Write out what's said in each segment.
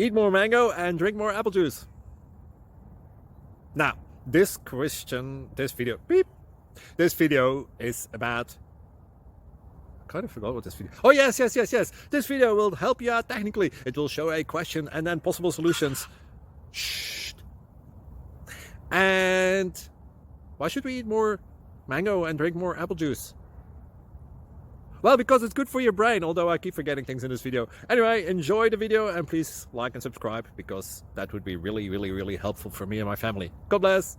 Eat more mango and drink more apple juice. Now, this video is about, I kind of forgot what this video. Oh, yes. This video will help you out technically. It will show a question and then possible solutions. Shh. And why should we eat more mango and drink more apple juice? Well, because it's good for your brain, although I keep forgetting things in this video. Anyway, enjoy the video and please like and subscribe, because that would be really helpful for me and my family. God bless!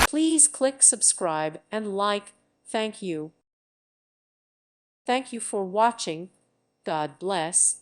Please click subscribe and like. Thank you. Thank you for watching. God bless.